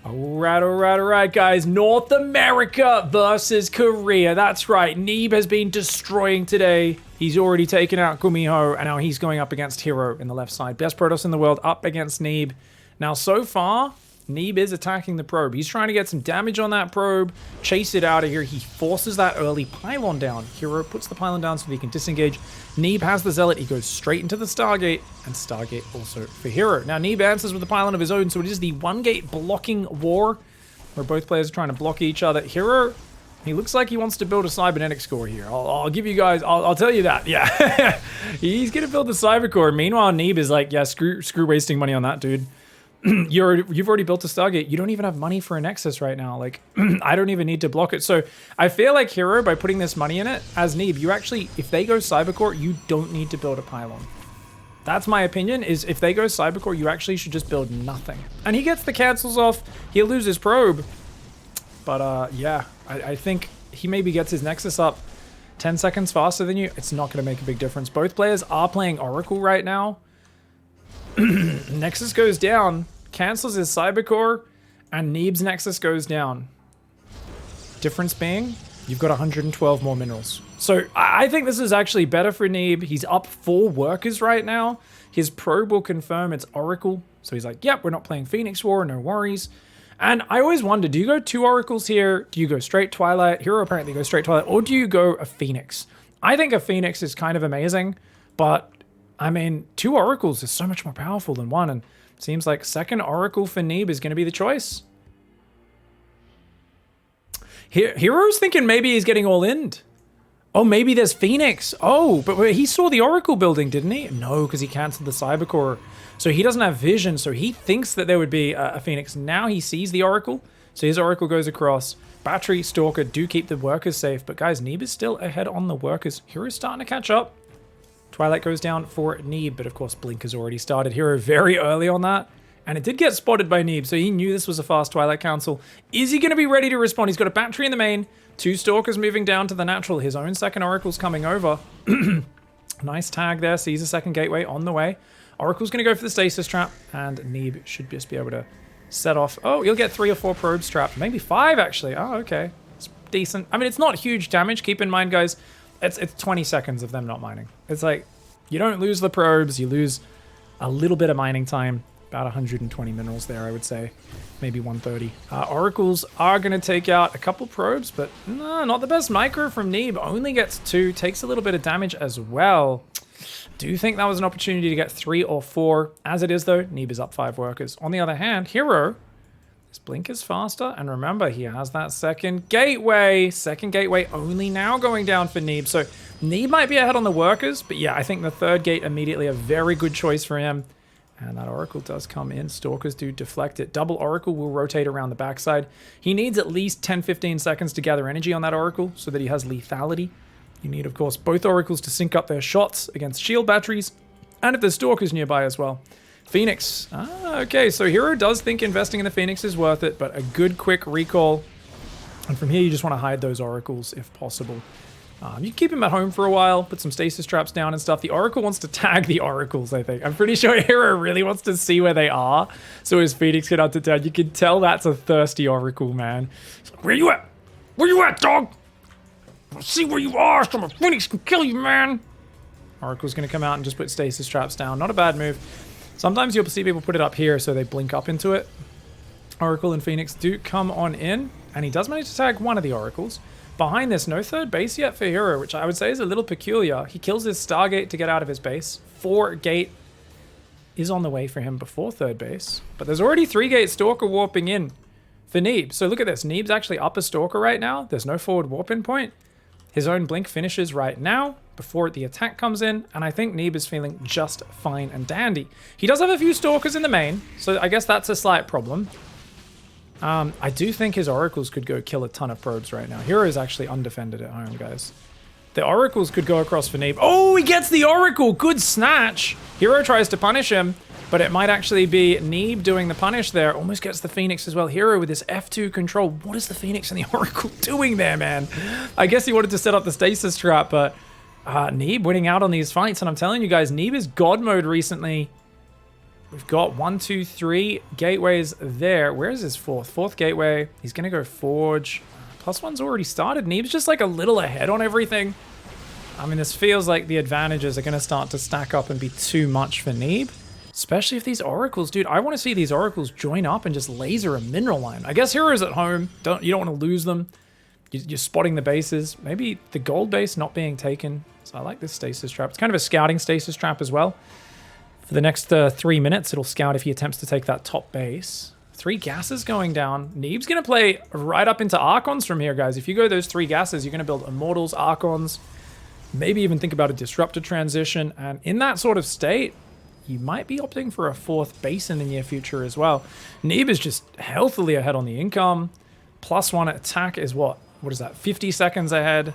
All right, guys. North America versus Korea. That's right. NEEB has been destroying today. He's already taken out Gumiho, and now he's going up against Hero in the left side. Best Protoss in the world up against NEEB. Now, so far, NEEB is attacking the probe. He's trying to get some damage on that probe, chase it out of here. He forces that early pylon down. Hero puts the pylon down so that he can disengage. NEEB has the Zealot. He goes straight into the Stargate, and Stargate also for Hero. Now, NEEB answers with the pylon of his own, so it is the one-gate blocking war, where both players are trying to block each other. Hero, he looks like he wants to build a cybernetic score here. I'll give you guys, I'll tell you that, yeah. He's going to build the cyber core. Meanwhile, NEEB is like, yeah, screw wasting money on that, dude. You've already built a Stargate. You don't even have money for a Nexus right now. Like, I don't even need to block it. So I feel like Hero, by putting this money in it, as NEEB, you actually, if they go Cybercore, you don't need to build a pylon. That's my opinion, is if they go Cybercore, you actually should just build nothing. And he gets the cancels off. He'll lose his probe. But yeah, I think he maybe gets his Nexus up 10 seconds faster than you. It's not going to make a big difference. Both players are playing Oracle right now. Nexus goes down, cancels his Cybercore, and NEEB'S Nexus goes down. Difference being, you've got 112 more minerals. So I think this is actually better for NEEB. He's up 4 workers right now. His probe will confirm it's Oracle. So he's like, yep, we're not playing Phoenix War, no worries. And I always wonder, do you go 2 Oracles here? Do you go straight Twilight? Hero apparently goes straight Twilight. Or do you go a Phoenix? I think a Phoenix is kind of amazing, but I mean, 2 Oracles is so much more powerful than 1, and it seems like second Oracle for NEEB is going to be the choice. Hero's thinking maybe he's getting all in. Oh, maybe there's Phoenix. Oh, but he saw the Oracle building, didn't he? No, because he cancelled the Cybercore. So he doesn't have vision, so he thinks that there would be a Phoenix. Now he sees the Oracle, so his Oracle goes across. Battery, Stalker do keep the workers safe, but guys, NEEB is still ahead on the workers. Hero's starting to catch up. Twilight goes down for NEEB, but of course Blink has already started. Hero very early on that, and it did get spotted by NEEB, so he knew this was a fast Twilight Council. Is he going to be ready to respond? He's got a battery in the main, 2 Stalkers moving down to the natural. His own second Oracle's coming over. Nice tag there, sees a second gateway on the way. Oracle's going to go for the stasis trap, and NEEB should just be able to set off. Oh, you'll get 3 or 4 probes trapped, maybe 5 actually. Oh, okay, it's decent. I mean, it's not huge damage. Keep in mind, guys, it's 20 seconds of them not mining. It's like, you don't lose the probes, you lose a little bit of mining time. About 120 minerals there, I would say. Maybe 130. Oracles are going to take out a couple probes, but no, not the best micro from NEEB. Only gets 2, takes a little bit of damage as well. Do you think that was an opportunity to get 3 or 4? As it is, though, NEEB is up 5 workers. On the other hand, Hero, his blink is faster, and remember, he has that second gateway. Second gateway only now going down for NEEB. So NEEB might be ahead on the workers, but yeah, I think the third gate immediately a very good choice for him. And that Oracle does come in. Stalkers do deflect it. Double Oracle will rotate around the backside. He needs at least 10-15 seconds to gather energy on that Oracle so that he has lethality. You need, of course, both Oracles to sync up their shots against shield batteries, and if there's Stalkers nearby as well. Phoenix. Okay, so Hero does think investing in the Phoenix is worth it, but a good quick recall. And from here, you just want to hide those Oracles if possible. You can keep him at home for a while, put some stasis traps down and stuff. The Oracle wants to tag the Oracles, I think. I'm pretty sure Hero really wants to see where they are, so his Phoenix can hunt it down. You can tell that's a thirsty Oracle, man. Like, where you at? Where you at, dog? Let's see where you are so my Phoenix can kill you, man. Oracle's going to come out and just put stasis traps down. Not a bad move. Sometimes you'll see people put it up here so they blink up into it. Oracle and Phoenix do come on in, and he does manage to tag one of the Oracles. Behind this, no third base yet for Hero, which I would say is a little peculiar. He kills his Stargate to get out of his base. 4 gate is on the way for him before third base. But there's already 3 gate Stalker warping in for NEEB. So look at this. NEEB's actually up a Stalker right now. There's no forward warp in point. His own blink finishes right now before the attack comes in. And I think NEEB is feeling just fine and dandy. He does have a few Stalkers in the main, so I guess that's a slight problem. I do think his Oracles could go kill a ton of probes right now. Hero is actually undefended at home, guys. The Oracles could go across for NEEB. Oh, he gets the Oracle! Good snatch! Hero tries to punish him, but it might actually be NEEB doing the punish there. Almost gets the Phoenix as well. Hero with his F2 control. What is the Phoenix and the Oracle doing there, man? I guess he wanted to set up the stasis trap, but NEEB winning out on these fights. And I'm telling you guys, NEEB is God mode recently. We've got 1, 2, 3 gateways there. Where is his fourth? Fourth gateway. He's going to go Forge. +1's already started. NEEB'S just like a little ahead on everything. I mean, this feels like the advantages are going to start to stack up and be too much for NEEB. Especially if these oracles, dude, I want to see these oracles join up and just laser a mineral line. I guess Heroes at home, you don't want to lose them. You're spotting the bases. Maybe the gold base not being taken. So I like this stasis trap. It's kind of a scouting stasis trap as well. For the next 3 minutes, it'll scout if he attempts to take that top base. 3 gases going down. NEEB'S going to play right up into Archons from here, guys. If you go those 3 gases, you're going to build Immortals, Archons, maybe even think about a Disruptor transition. And in that sort of state, you might be opting for a 4th base in the near future as well. NEEB is just healthily ahead on the income. +1 attack is what? What is that? 50 seconds ahead.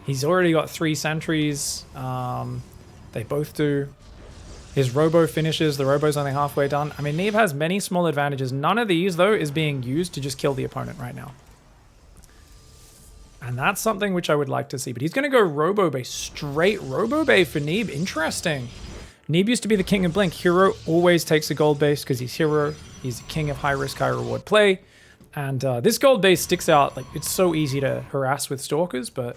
He's already got 3 sentries. They both do. His Robo finishes. The Robo's only halfway done. I mean, NEEB has many small advantages. None of these, though, is being used to just kill the opponent right now. And that's something which I would like to see. But he's going to go Robo Bay. Straight Robo Bay for NEEB. Interesting. NEEB used to be the king of Blink. Hero always takes a gold base because he's Hero. He's the king of high risk, high reward play. And this gold base sticks out. Like, it's so easy to harass with Stalkers, but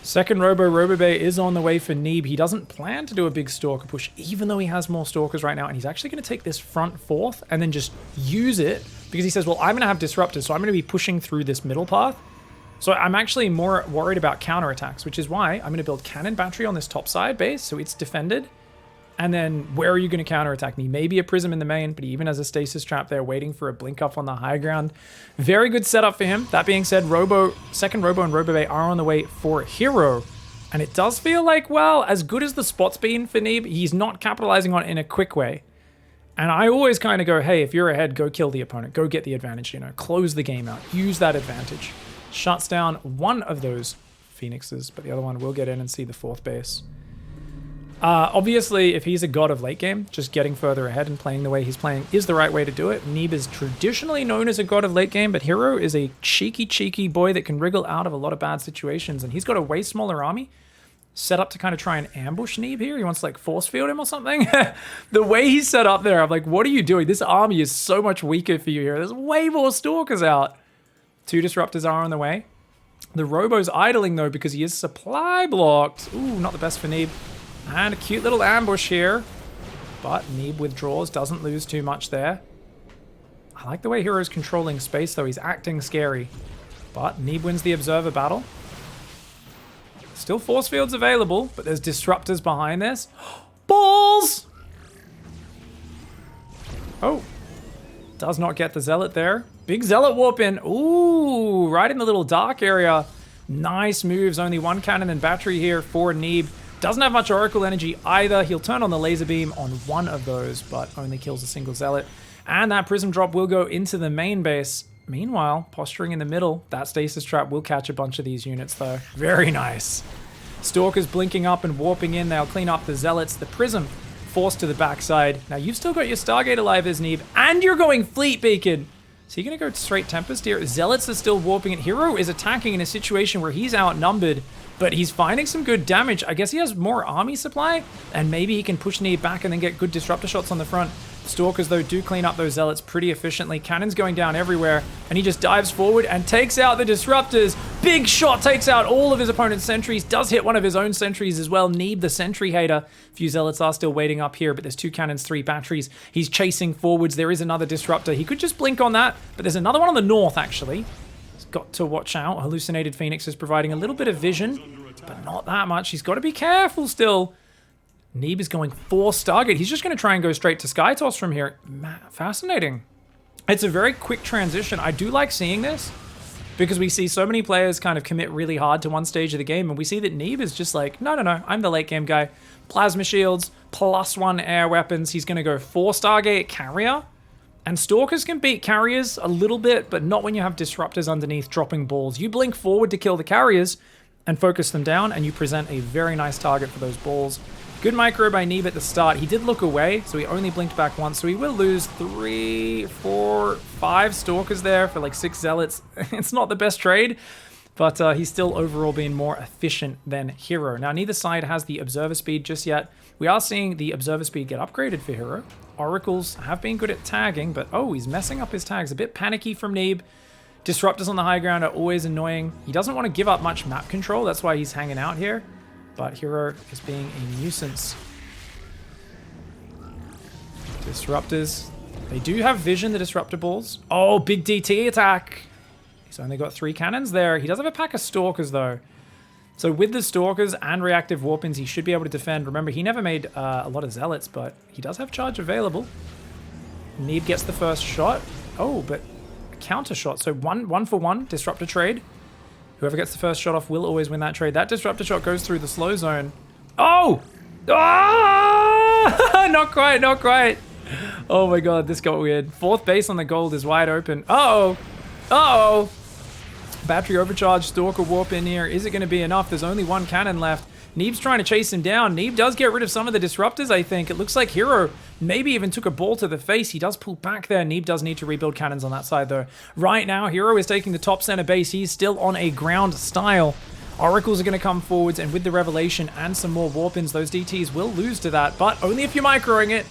second Robo Bay is on the way for NEEB. He doesn't plan to do a big Stalker push, even though he has more Stalkers right now. And he's actually going to take this front 4th and then just use it because he says, well, I'm going to have Disruptors, so I'm going to be pushing through this middle path. So I'm actually more worried about counterattacks, which is why I'm going to build Cannon Battery on this top side base, so it's defended. And then where are you going to counterattack me? Maybe a Prism in the main, but he even has a Stasis Trap there waiting for a Blink up on the high ground. Very good setup for him. That being said, second Robo and Robo Bay are on the way for Hero. And it does feel like, well, as good as the spot's been for NEEB, he's not capitalizing on it in a quick way. And I always kind of go, hey, if you're ahead, go kill the opponent. Go get the advantage, you know. Close the game out. Use that advantage. Shuts down one of those Phoenixes, but the other one will get in and see the 4th base. Obviously, if he's a god of late game, just getting further ahead and playing the way he's playing is the right way to do it. NEEB is traditionally known as a god of late game, but Hero is a cheeky boy that can wriggle out of a lot of bad situations, and he's got a way smaller army set up to kind of try and ambush NEEB here. He wants to like force field him or something. The way he's set up there, I'm like, what are you doing? This army is so much weaker for you here. There's way more Stalkers out. 2 Disruptors are on the way. The Robo's idling though because he is supply blocked. Ooh, not the best for NEEB. And a cute little ambush here. But NEEB withdraws, doesn't lose too much there. I like the way Hero's controlling space, though. He's acting scary. But NEEB wins the Observer battle. Still force fields available, but there's Disruptors behind this. Balls! Oh. Does not get the Zealot there. Big Zealot warp in. Ooh, right in the little dark area. Nice moves. Only 1 cannon and battery here for NEEB. Doesn't have much Oracle energy either. He'll turn on the laser beam on one of those, but only kills a single Zealot. And that Prism drop will go into the main base. Meanwhile, posturing in the middle, that Stasis Trap will catch a bunch of these units though. Very nice. Stalkers blinking up and warping in. They'll clean up the Zealots. The Prism forced to the backside. Now you've still got your Stargate alive as NEEB, and you're going Fleet Beacon. So you're going to go straight Tempest here. Zealots are still warping it. Hero is attacking in a situation where he's outnumbered, but he's finding some good damage. I guess he has more army supply, and maybe he can push NEEB back and then get good Disruptor shots on the front. Stalkers, though, do clean up those Zealots pretty efficiently. Cannons going down everywhere, and he just dives forward and takes out the Disruptors. Big shot, takes out all of his opponent's sentries, does hit one of his own sentries as well. NEEB, the sentry hater. A few Zealots are still waiting up here, but there's 2 cannons, 3 batteries. He's chasing forwards. There is another Disruptor. He could just blink on that, but there's another one on the north, actually. He's got to watch out. Hallucinated Phoenix is providing a little bit of vision, but not that much. He's got to be careful still. NEEB is going for Stargate. He's just going to try and go straight to Sky Toss from here. Fascinating. It's a very quick transition. I do like seeing this because we see so many players kind of commit really hard to one stage of the game, and we see that NEEB is just like, no, I'm the late game guy. Plasma shields, +1 air weapons. He's going to go for Stargate Carrier. And Stalkers can beat Carriers a little bit, but not when you have Disruptors underneath dropping balls. You blink forward to kill the Carriers and focus them down, and you present a very nice target for those balls. Good micro by NEEB at the start. He did look away, so he only blinked back once, so he will lose 3, 4, 5 Stalkers there for like 6 Zealots. It's not the best trade, but he's still overall being more efficient than Hero. Now, neither side has the Observer speed just yet. We are seeing the Observer speed get upgraded for Hero. Oracles have been good at tagging, but oh, he's messing up his tags. A bit panicky from Neeb. Disruptors on the high ground are always annoying. He doesn't want to give up much map control. That's why he's hanging out here. But Hero is being a nuisance. Disruptors. They do have vision, the Disruptor balls. Oh, big DT attack. He's only got 3 cannons there. He does have a pack of Stalkers, though. So with the Stalkers and reactive Warpins, he should be able to defend. Remember, he never made a lot of Zealots, but he does have charge available. Neeb gets the first shot. Oh, but a counter shot. So one for one, Disruptor trade. Whoever gets the first shot off will always win that trade. That Disruptor shot goes through the slow zone. Oh! Ah! Not quite, not quite. Oh my god, this got weird. 4th base on the gold is wide open. Uh-oh. Uh-oh. Battery overcharge, Stalker warp in here. Is it going to be enough? There's only 1 cannon left. Neeb's trying to chase him down. Neeb does get rid of some of the Disruptors, I think. It looks like Hero maybe even took a ball to the face. He does pull back there. Neeb does need to rebuild cannons on that side, though. Right now, Hero is taking the top center base. He's still on a ground style. Oracles are going to come forwards, and with the Revelation and some more Warpins, those DTs will lose to that, but only if you're microing it.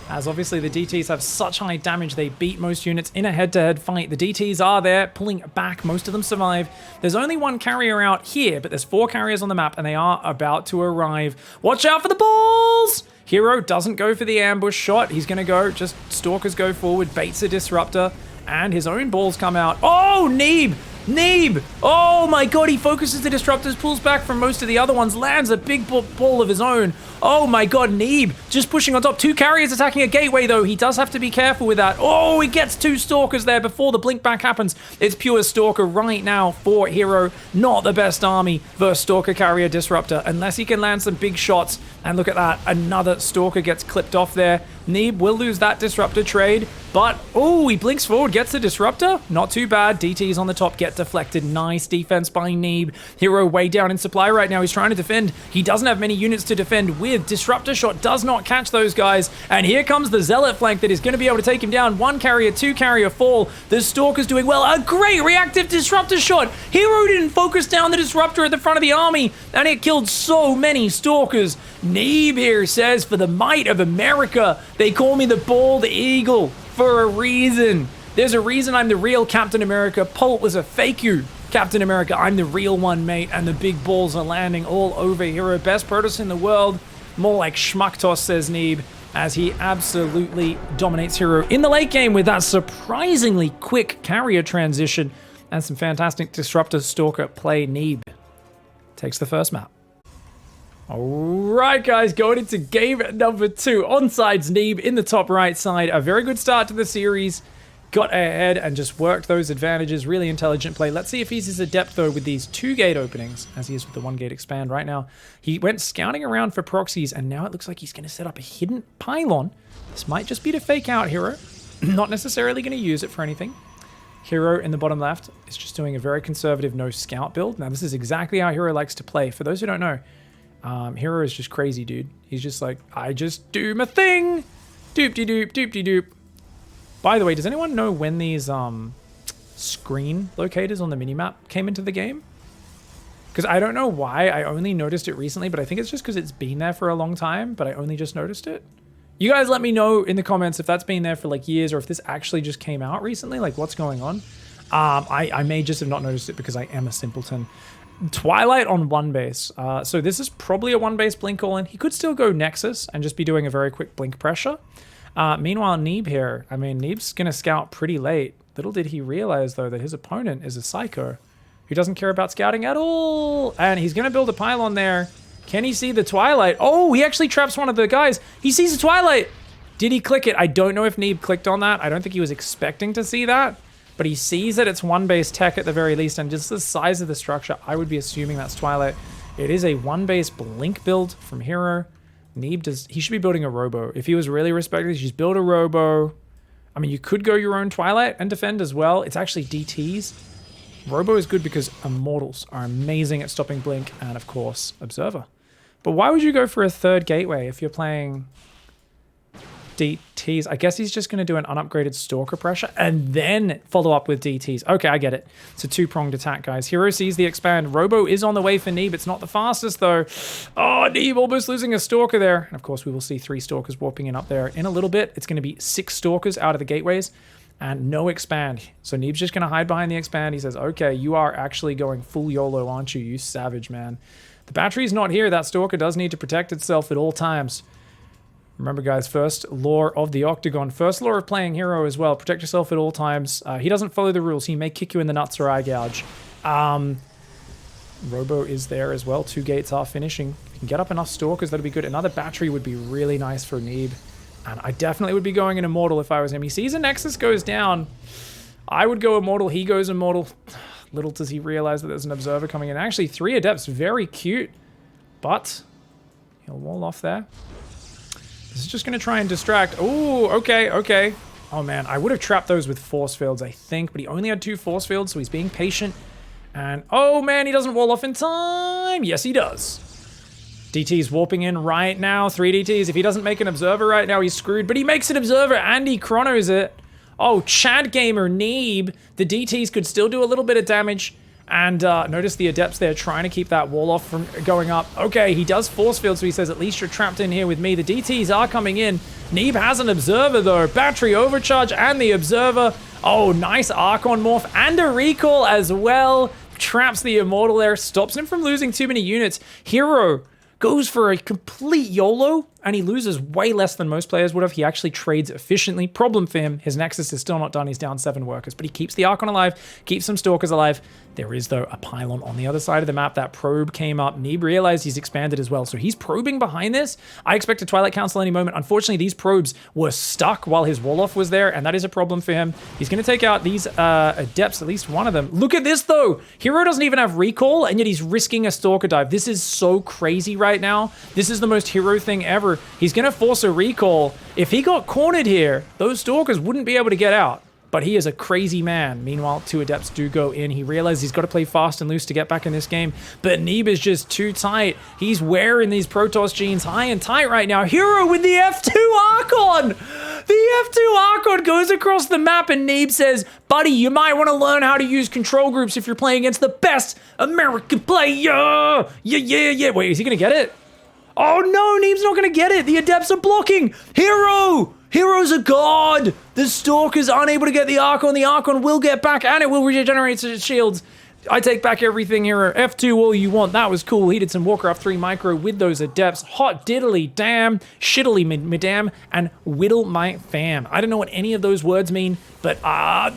As obviously the DTs have such high damage, they beat most units in a head-to-head fight. The DTs are there, pulling back. Most of them survive. There's only 1 carrier out here, but there's 4 carriers on the map, and they are about to arrive. Watch out for the balls! Hero doesn't go for the ambush shot. He's going to go, just Stalkers go forward, baits a Disruptor, and his own balls come out. Oh, Neeb! Neeb! Oh my god, he focuses the Disruptors, pulls back from most of the other ones, lands a big ball of his own. Oh my god, Neeb just pushing on top. 2 carriers attacking a gateway, though. He does have to be careful with that. Oh, he gets 2 Stalkers there before the blink back happens. It's pure Stalker right now for Hero. Not the best army versus Stalker carrier Disruptor, unless he can land some big shots. And look at that, another Stalker gets clipped off there. Neeb will lose that Disruptor trade, but oh, he blinks forward, gets the Disruptor. Not too bad. DTs on the top get deflected. Nice defense by Neeb. Hero way down in supply right now. He's trying to defend. He doesn't have many units to defend with. Disruptor shot does not catch those guys. And here comes the Zealot flank that is going to be able to take him down. 1 carrier, 2 carrier fall. The Stalker's doing well. A great reactive Disruptor shot. Hero didn't focus down the Disruptor at the front of the army, and it killed so many Stalkers. Neeb here says, for the might of America, they call me the bald eagle for a reason. There's a reason I'm the real Captain America. Polt was a fake you. Captain America, I'm the real one, mate, and the big balls are landing all over Hero. Best Protoss in the world. More like Schmucktoss, says Neeb, as he absolutely dominates Hero in the late game with that surprisingly quick carrier transition and some fantastic Disruptor Stalker play. Neeb takes the first map. Alright guys, going into game number 2. Onsides Neeb in the top right side. A very good start to the series. Got ahead and just worked those advantages. Really intelligent play. Let's see if he's as adept though with these 2 gate openings as he is with the 1 gate expand right now. He went scouting around for proxies, and now it looks like he's going to set up a hidden pylon. This might just be to fake out Hero. Not necessarily going to use it for anything. Hero in the bottom left is just doing a very conservative no scout build. Now this is exactly how Hero likes to play. For those who don't know, Hero is just crazy, dude. He's just like, I just do my thing. Doop-de-doop, doop-de-doop. By the way, does anyone know when these screen locators on the minimap came into the game? Because I don't know why. I only noticed it recently, but I think it's just because it's been there for a long time, but I only just noticed it. You guys let me know in the comments if that's been there for like years or if this actually just came out recently, like what's going on. I may just have not noticed it because I am a simpleton. Twilight on 1 base. So this is probably a 1 base blink all in. He could still go Nexus and just be doing a very quick blink pressure. Meanwhile, Neeb here, I mean, Neeb's going to scout pretty late. Little did he realize, though, that his opponent is a Psycho who doesn't care about scouting at all. And he's going to build a pylon there. Can he see the Twilight? Oh, he actually traps one of the guys. He sees the Twilight. Did he click it? I don't know if Neeb clicked on that. I don't think he was expecting to see that. But he sees that it's 1 base tech at the very least. And just the size of the structure, I would be assuming that's Twilight. It is a 1 base blink build from Hero. Neeb he should be building a robo. If he was really respected, just build a robo. I mean, you could go your own Twilight and defend as well. It's actually DTs. Robo is good because Immortals are amazing at stopping blink and, of course, Observer. But why would you go for a 3rd gateway if you're playing DTs. I guess he's just going to do an unupgraded Stalker Pressure and then follow up with DTs. Okay, I get it. It's a two-pronged attack, guys. Hero sees the expand. Robo is on the way for Neeb. It's not the fastest, though. Oh, Neeb almost losing a Stalker there. And, of course, we will see 3 Stalkers warping in up there in a little bit. It's going to be 6 Stalkers out of the gateways and no expand. So Neeb's just going to hide behind the expand. He says, okay, you are actually going full YOLO, aren't you? You savage, man. The battery's not here. That Stalker does need to protect itself at all times. Remember, guys, first law of the Octagon. First law of playing hero as well. Protect yourself at all times. He doesn't follow the rules. He may kick you in the nuts or eye gouge. Robo is there as well. 2 gates are finishing. If you can get up enough Stalkers, that'd be good. Another battery would be really nice for Neeb. And I definitely would be going in Immortal if I was him. He sees a Nexus goes down. I would go Immortal. He goes Immortal. Little does he realize that there's an Observer coming in. Actually, 3 Adepts. Very cute. But he'll wall off there. This is just going to try and distract. Oh, okay. Oh, man. I would have trapped those with force fields, I think. But he only had 2 force fields, so he's being patient. And, oh, man, he doesn't wall off in time. Yes, he does. DT's warping in right now. 3 DTs. If he doesn't make an Observer right now, he's screwed. But he makes an Observer, and he chronos it. Oh, Chad Gamer Neeb. The DTs could still do a little bit of damage. And notice the Adepts there trying to keep that wall off from going up. Okay, he does force field, so he says, at least you're trapped in here with me. The DTs are coming in. Neeb has an Observer, though. Battery overcharge and the Observer. Oh, nice Archon morph and a recall as well. Traps the Immortal there. Stops him from losing too many units. Hero goes for a complete YOLO, and he loses way less than most players would have. He actually trades efficiently. Problem for him, his Nexus is still not done. He's down 7 workers, but he keeps the Archon alive, keeps some Stalkers alive. There is, though, a pylon on the other side of the map. That probe came up. Neeb realized he's expanded as well, so he's probing behind this. I expect a Twilight Council any moment. Unfortunately, these probes were stuck while his wall-off was there, and that is a problem for him. He's going to take out these Adepts, at least one of them. Look at this, though! Hero doesn't even have recall, and yet he's risking a Stalker dive. This is so crazy right now. This is the most hero thing ever. He's going to force a recall. If he got cornered here, those Stalkers wouldn't be able to get out. But he is a crazy man. Meanwhile, 2 Adepts do go in. He realizes he's got to play fast and loose to get back in this game. But Neeb is just too tight. He's wearing these Protoss jeans high and tight right now. Hero with the F2 Archon! The F2 Archon goes across the map and Neeb says, buddy, you might want to learn how to use control groups if you're playing against the best American player! Yeah. Wait, is he going to get it? Oh no, Neeb's not going to get it. The Adepts are blocking. Hero! Hero's a god! The Stalkers aren't able to get the Archon. The Archon will get back, and it will regenerate its shields. I take back everything, Hero. F2 all you want. That was cool. He did some Warcraft 3 micro with those Adepts. Hot diddly damn, shittily madam, and whittle my fam. I don't know what any of those words mean, but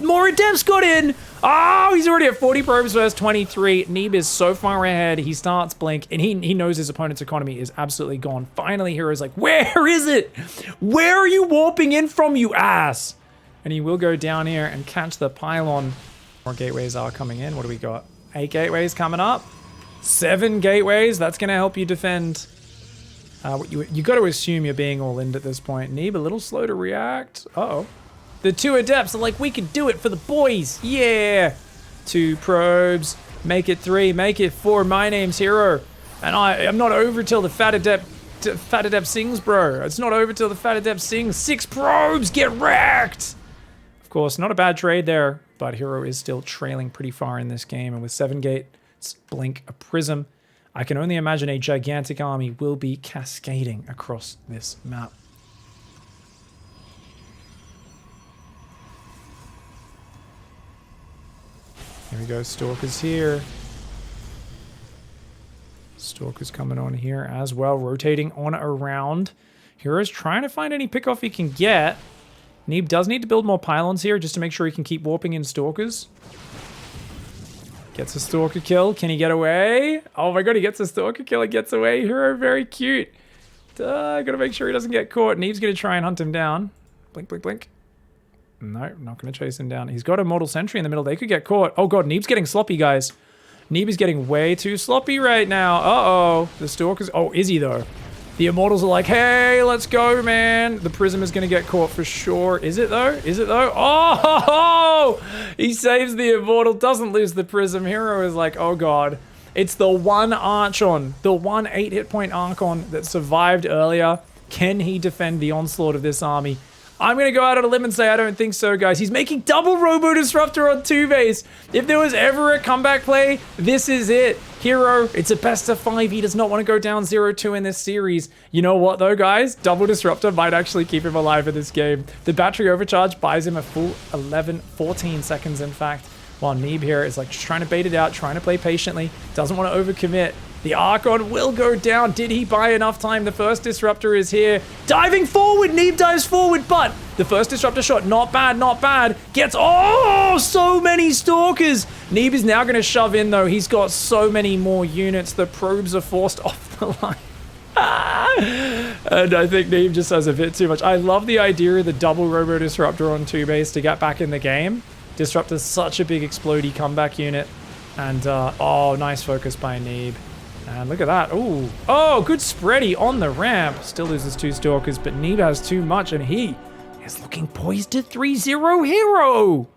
more Adepts got in! Oh, he's already at 40 probes versus 23. Neeb is so far ahead. He starts blink, and he knows his opponent's economy is absolutely gone. Finally, Hero's like, where is it? Where are you warping in from, you ass? And he will go down here and catch the pylon. More gateways are coming in. What do we got? 8 gateways coming up. 7 gateways. That's going to help you defend. You got to assume you're being all in at this point. Neeb a little slow to react. Uh-oh. The 2 Adepts are like, we can do it for the boys. Yeah. 2 probes. Make it 3. Make it 4. My name's Hero. And I'm not over till the Fat Adept sings, bro. It's not over till the Fat Adept sings. 6 probes. Get wrecked. Of course, not a bad trade there. But Hero is still trailing pretty far in this game. And with 7 gates, blink, a prism, I can only imagine a gigantic army will be cascading across this map. Here we go, Stalkers here. Stalkers coming on here as well, rotating on around. Hero's trying to find any pickoff he can get. Neeb does need to build more pylons here just to make sure he can keep warping in Stalkers. Gets a Stalker kill. Can he get away? Oh my god, he gets a Stalker kill and gets away. Hero, very cute. Gotta make sure he doesn't get caught. Neeb's gonna try and hunt him down. Blink, blink, blink. No, not gonna chase him down. He's got a Mortal Sentry in the middle. They could get caught. Oh god, Neeb's getting sloppy, guys. Neeb is getting way too sloppy right now. Uh-oh. The Stalkers... Oh, is he though? The Immortals are like, hey, let's go, man. The Prism is going to get caught for sure. Is it, though? Is it, though? Oh! He saves the Immortal, doesn't lose the Prism. Hero is like, oh, God. It's the one Archon, the one 8 hit point Archon that survived earlier. Can he defend the onslaught of this army? I'm going to go out on a limb and say I don't think so, guys. He's making double Robo Disruptor on 2 base. If there was ever a comeback play, this is it. Hero, it's a best of 5. He does not want to go down 0-2 in this series. You know what, though, guys? Double Disruptor might actually keep him alive in this game. The battery overcharge buys him a full 14 seconds, in fact, while Neeb here is like just trying to bait it out, trying to play patiently, doesn't want to overcommit. The Archon will go down. Did he buy enough time? The first Disruptor is here. Diving forward. Neeb dives forward, but the first Disruptor shot, not bad, not bad. Gets, oh, so many Stalkers. Neeb is now going to shove in, though. He's got so many more units. The probes are forced off the line. And I think Neeb just has a bit too much. I love the idea of the double Robo Disruptor on 2 base to get back in the game. Disruptor's such a big explodey comeback unit. And, oh, nice focus by Neeb. And look at that. Ooh. Oh, good spready on the ramp. Still loses 2 Stalkers, but Neeb has too much, and he is looking poised to 3-0 hero.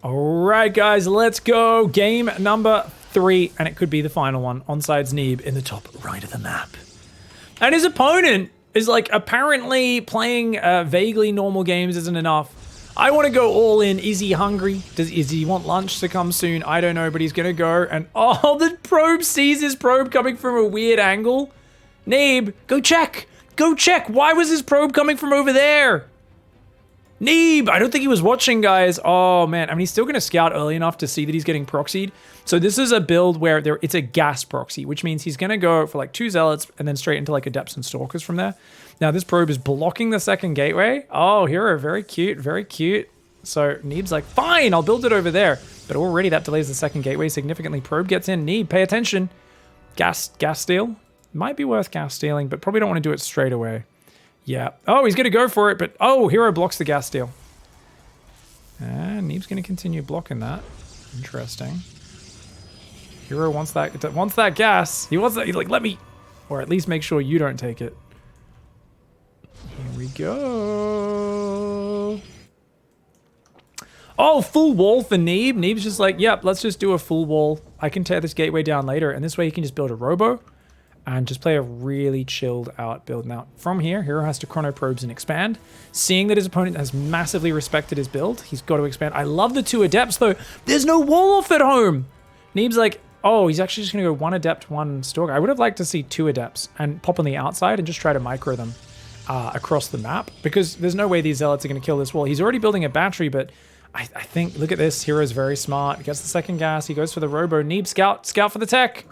All right, guys, let's go. Game number 3, and it could be the final one. Onside's Neeb in the top right of the map. And his opponent is, like, apparently playing vaguely normal games isn't enough. I want to go all in. Is he hungry? Does he want lunch to come soon? I don't know, but he's going to go. And oh, the probe sees his probe coming from a weird angle. Neeb, go check. Go check. Why was his probe coming from over there? Neeb, I don't think he was watching, guys. Oh, man. I mean, he's still going to scout early enough to see that he's getting proxied. So this is a build where it's a gas proxy, which means he's going to go for like 2 Zealots and then straight into like Adepts and Stalkers from there. Now, this probe is blocking the second gateway. Oh, hero, very cute, very cute. So Neeb's like, fine, I'll build it over there. But already that delays the second gateway significantly. Probe gets in. Neeb, pay attention. Gas steal. Might be worth gas stealing, but probably don't want to do it straight away. Yeah. Oh, he's going to go for it, but oh, hero blocks the gas steal. And Neeb's going to continue blocking that. Interesting. Hero wants that gas. He wants that. He's like, let me, or at least make sure you don't take it. Here we go. Oh, full wall for Neeb. Neeb's just like, yep, let's just do a full wall. I can tear this gateway down later, and this way he can just build a robo and just play a really chilled out build. Now, from here, hero has to chrono probes and expand. Seeing that his opponent has massively respected his build, he's got to expand. I love the 2 Adepts, though. There's no wall off at home. Neeb's like, oh, he's actually just going to go 1 Adept, 1 Stalker. I would have liked to see 2 Adepts and pop on the outside and just try to micro them across the map, because there's no way these Zealots are going to kill this wall. He's already building a battery, but I think, look at this. Hero's very smart. He gets the second gas. He goes for the robo. Neeb, scout for the tech.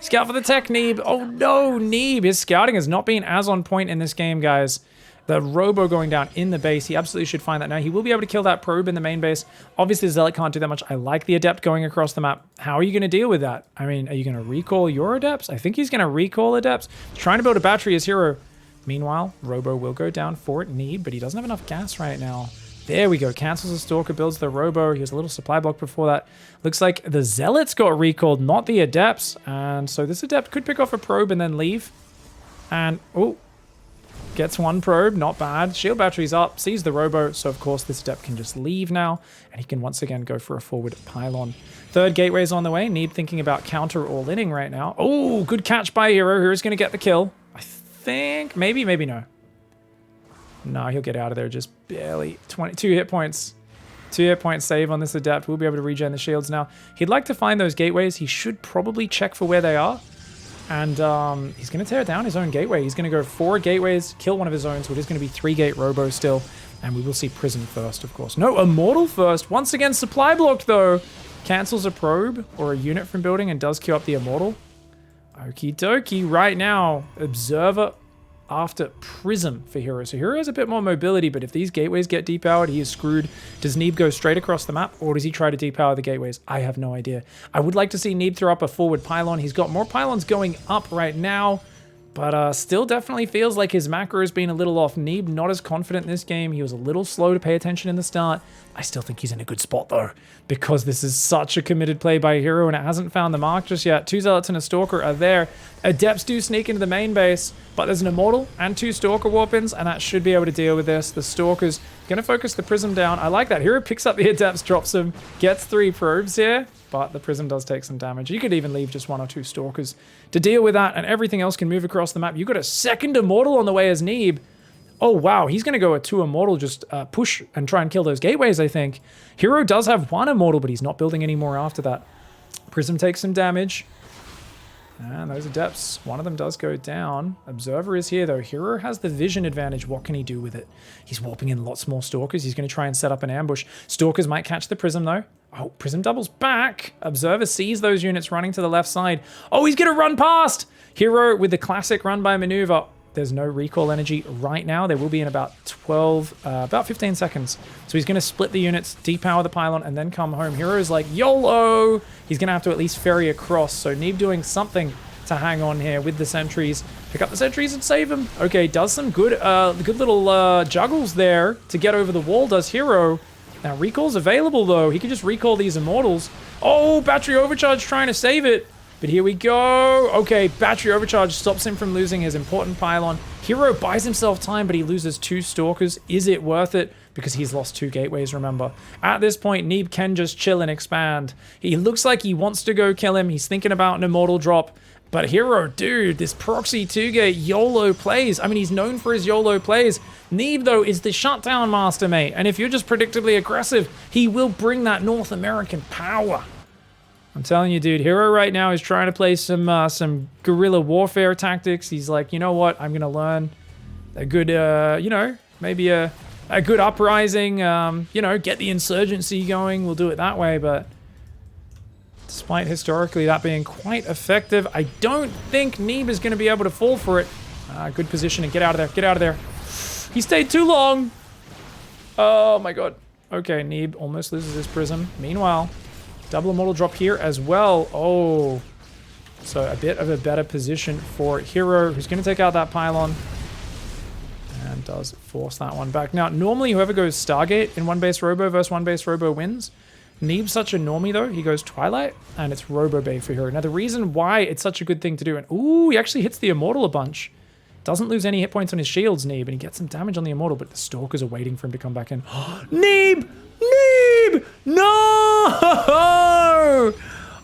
Scout for the tech, Neeb. Oh no, Neeb. His scouting has not been as on point in this game, guys. The robo going down in the base. He absolutely should find that now. He will be able to kill that probe in the main base. Obviously, the Zealot can't do that much. I like the Adept going across the map. How are you going to deal with that? I mean, are you going to recall your Adepts? I think he's going to recall Adepts. Trying to build a battery as hero. Meanwhile, robo will go down for Neeb, but he doesn't have enough gas right now. There we go. Cancels the Stalker, builds the robo. He has a little supply block before that. Looks like the Zealots got recalled, not the Adepts. And so this Adept could pick off a probe and then leave. And, oh, gets 1 probe. Not bad. Shield battery's up. Sees the robo. So, of course, this Adept can just leave now. And he can once again go for a forward pylon. 3rd gateway's on the way. Neeb thinking about counter all-inning right now. Oh, good catch by hero. Hero's going to get the kill. I think. Maybe no. No, he'll get out of there just barely. 2 hit points. 2 hit points save on this Adept. We'll be able to regen the shields now. He'd like to find those gateways. He should probably check for where they are. And he's going to tear down his own gateway. He's going to go 4 gateways, kill one of his own. So it is going to be 3-gate robo still. And we will see prison first, of course. No, immortal first. Once again, supply blocked, though. Cancels a probe or a unit from building and does queue up the immortal. Okie dokie. Right now, observer after Prism for Hero. So Hero has a bit more mobility, but if these gateways get depowered, he is screwed. Does Neeb go straight across the map, or does he try to depower the gateways? I have no idea. I would like to see Neeb throw up a forward pylon. He's got more pylons going up right now, but still definitely feels like his macro has been a little off. Neeb not as confident in this game. He was a little slow to pay attention in the start. I still think he's in a good spot though, because this is such a committed play by Hero and it hasn't found the mark just yet. 2 Zealots and a Stalker are there. Adepts do sneak into the main base, but there's an Immortal and 2 Stalker Warpins, and that should be able to deal with this. The Stalker's going to focus the Prism down. I like that. Hero picks up the Adepts, drops him, gets 3 probes here, but the Prism does take some damage. You could even leave just 1 or 2 Stalkers to deal with that, and everything else can move across the map. You got a second Immortal on the way as Neeb. Oh, wow. He's going to go a 2 Immortal, just push and try and kill those gateways, I think. Hero does have 1 Immortal, but he's not building any more after that. Prism takes some damage. And those Adepts, one of them does go down. Observer is here, though. Hero has the vision advantage. What can he do with it? He's warping in lots more Stalkers. He's going to try and set up an ambush. Stalkers might catch the Prism, though. Oh, Prism doubles back. Observer sees those units running to the left side. Oh, he's going to run past! Hero with the classic run by maneuver. There's no recall energy right now. There will be in about 15 seconds. So he's going to split the units, depower the pylon, and then come home. Hero's like, YOLO! He's going to have to at least ferry across. So Neeb doing something to hang on here with the sentries. Pick up the sentries and save him. Okay, does some good little juggles there to get over the wall, does Hero. Now, recall's available, though. He can just recall these Immortals. Oh, battery overcharge trying to save it. But here we go. Okay, battery overcharge stops him from losing his important pylon. Hero buys himself time, but he loses 2 Stalkers. Is it worth it? Because he's lost 2 gateways, remember. At this point, Neeb can just chill and expand. He looks like he wants to go kill him. He's thinking about an Immortal drop. But Hero, dude, this proxy 2-gate YOLO plays. I mean, he's known for his YOLO plays. Neeb, though, is the shutdown master, mate. And if you're just predictably aggressive, he will bring that North American power. I'm telling you, dude, Hero right now is trying to play some guerrilla warfare tactics. He's like, you know what? I'm going to learn a good, maybe a good uprising, get the insurgency going. We'll do it that way. But despite historically that being quite effective, I don't think Neeb is going to be able to fall for it. Good positioning. Get out of there. Get out of there. He stayed too long. Oh, my God. Okay, Neeb almost loses his Prism. Meanwhile, double Immortal drop here as well. Oh, so a bit of a better position for Hero, who's going to take out that pylon and does force that one back. Now, normally whoever goes Stargate in 1 base Robo versus 1 base Robo wins. Neeb's such a normie, though. He goes Twilight, and it's Robo Bay for Hero. Now, the reason why it's such a good thing to do, and ooh, he actually hits the Immortal a bunch. Doesn't lose any hit points on his shields, Neeb, and he gets some damage on the Immortal, but the Stalkers are waiting for him to come back in. Neeb! Neeb! No!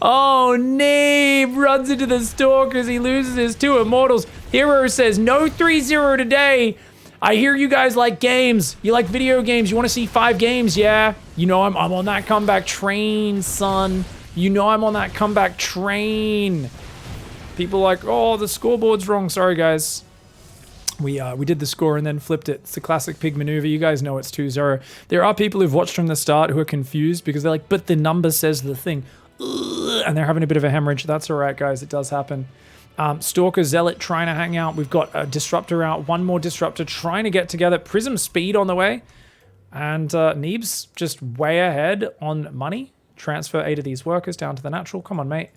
Oh, Neeb runs into the Stalkers. He loses his 2 Immortals. Hero says, no 3-0 today. I hear you guys like games. You like video games. You want to see 5 games, yeah? You know I'm on that comeback train, son. You know I'm on that comeback train. People are like, oh, the scoreboard's wrong. Sorry, guys. We did the score and then flipped it. It's the classic pig maneuver. You guys know it's 2-0. There are people who've watched from the start who are confused because they're like, but the number says the thing. Ugh, and they're having a bit of a hemorrhage. That's all right, guys. It does happen. Stalker, Zealot trying to hang out. We've got a Disruptor out. 1 more Disruptor trying to get together. Prism speed on the way. And Neeb's just way ahead on money. Transfer 8 of these workers down to the natural. Come on, mate.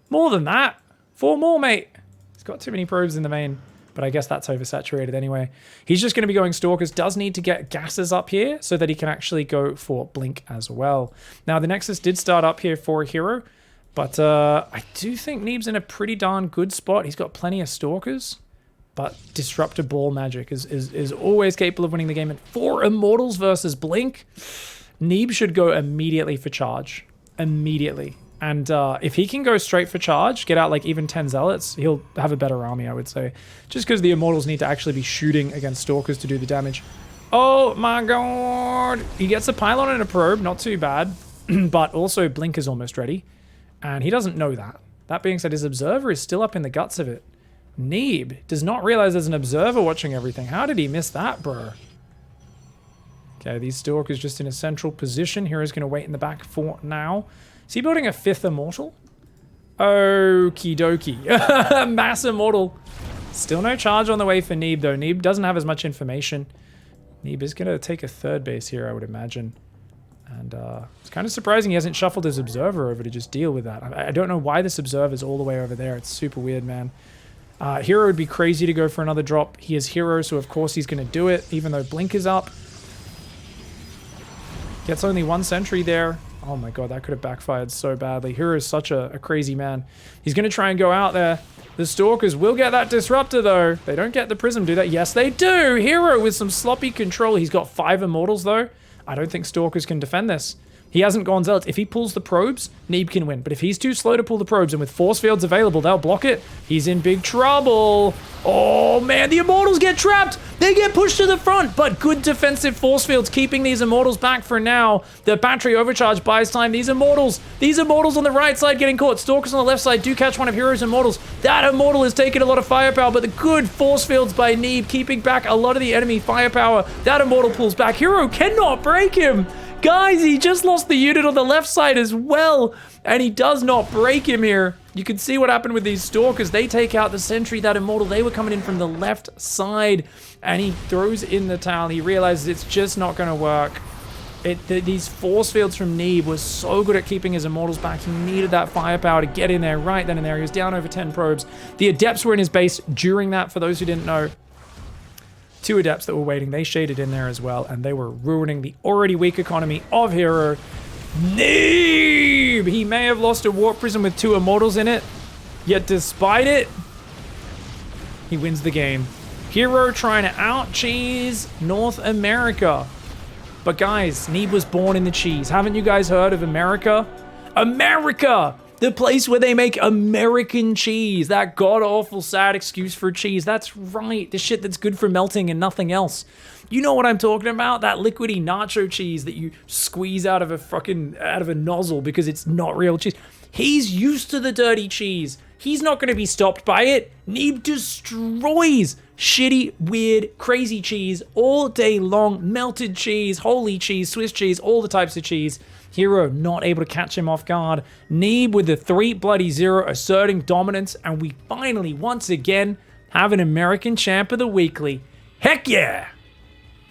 More than that. 4 more, mate. He's got too many probes in the main. But I guess that's oversaturated anyway. He's just going to be going Stalkers. Does need to get gases up here so that he can actually go for Blink as well. Now, the Nexus did start up here for Hero. But I do think Neeb's in a pretty darn good spot. He's got plenty of Stalkers. But Disruptor Ball Magic is always capable of winning the game. And 4 Immortals versus Blink. Neeb should go immediately for charge. Immediately. And if he can go straight for charge, get out like even 10 Zealots, he'll have a better army, I would say. Just because the Immortals need to actually be shooting against Stalkers to do the damage. Oh my God. He gets a pylon and a probe, not too bad. But also Blink is almost ready. And he doesn't know that. That being said, his Observer is still up in the guts of it. Neeb does not realize there's an Observer watching everything. How did he miss that, bro? Okay, these Stalkers just in a central position. Hero's going to wait in the back for now. Is he building a 5th Immortal? Okie dokie. Mass Immortal. Still no charge on the way for Neeb, though. Neeb doesn't have as much information. Neeb is going to take a 3rd base here, I would imagine. And it's kind of surprising he hasn't shuffled his Observer over to just deal with that. I don't know why this Observer is all the way over there. It's super weird, man. Hero would be crazy to go for another drop. He is Hero, so of course he's going to do it, even though Blink is up. Gets only one sentry there. Oh my god, that could have backfired so badly. Hero is such a crazy man. He's going to try and go out there. The Stalkers will get that Disruptor, though. They don't get the Prism, do they? Yes, they do! Hero with some sloppy control. He's got 5 Immortals, though. I don't think Stalkers can defend this. He hasn't gone Zealot. If he pulls the probes, Neeb can win. But if he's too slow to pull the probes, and with force fields available, they'll block it. He's in big trouble. Oh, man, the Immortals get trapped. They get pushed to the front, but good defensive force fields keeping these Immortals back for now. The battery overcharge buys time. These Immortals on the right side getting caught. Stalkers on the left side do catch one of Hero's Immortals. That Immortal is taking a lot of firepower, but the good force fields by Neeb keeping back a lot of the enemy firepower. That Immortal pulls back. Hero cannot break him. Guys, he just lost the unit on the left side as well, and he does not break him here. You can see what happened with these Stalkers. They take out the sentry, that Immortal. They were coming in from the left side, and he throws in the towel. He realizes it's just not going to work. These force fields from Neeb was so good at keeping his Immortals back. He needed that firepower to get in there right then and there. He was down over 10 probes. The Adepts were in his base during that, for those who didn't know. 2 Adepts that were waiting, they shaded in there as well, and they were ruining the already weak economy of Hero. Neeb! He may have lost a Warp Prism with 2 Immortals in it, yet despite it, he wins the game. Hero trying to out-cheese North America. But guys, Neeb was born in the cheese. Haven't you guys heard of America? America! The place where they make American cheese. That god-awful sad excuse for cheese. That's right. The shit that's good for melting and nothing else. You know what I'm talking about? That liquidy nacho cheese that you squeeze out of a nozzle because it's not real cheese. He's used to the dirty cheese. He's not going to be stopped by it. Neeb destroys shitty, weird, crazy cheese all day long. Melted cheese, holy cheese, Swiss cheese, all the types of cheese. Hero not able to catch him off guard. Neeb with the 3-0 asserting dominance, and we finally, once again, have an American champ of the weekly. Heck yeah!